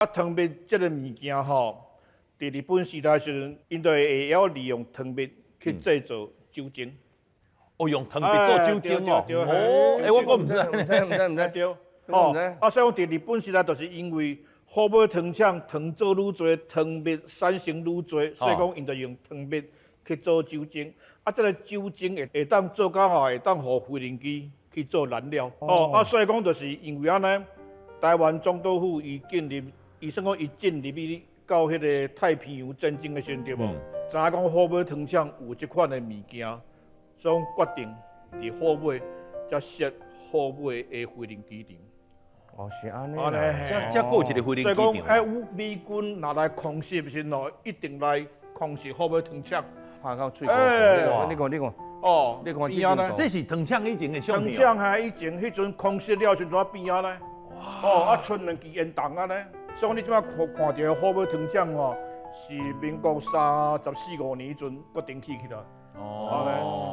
啊，糖蜜这个物件吼，伫日本时代时阵，因就会晓利用糖蜜去制造酒精。哦，用糖蜜做酒精哦。对，哦，哎，我唔知。唔知。对。哦，所以讲伫日本时代，就是因为火尾糖厂糖做愈多，糖蜜产生愈多，所以讲因就用糖蜜去做酒精。啊，这个酒精会当做到后，会当互飞轮机去做燃料。哦，所以讲就是因为安尼，台湾总督府伊算讲伊进入去到迄个太平洋战争的时阵对无？知影讲火尾糖厂有即款的物件，所以决定伫火尾才设火尾的飞轮机场。哦，是安尼。这有一个飞所以讲，轮机场。美军若来空袭时喏，一定来空袭火尾糖厂。拍到喙哇你看。哦，你看边啊呢？这是糖厂以前的相片。糖厂还以前迄阵空袭了，时阵边啊呢？哦，啊，剩两支烟筒啊呢。所以你即摆看到火尾糖厂吼，是民国34、35年阵决定起来。哦。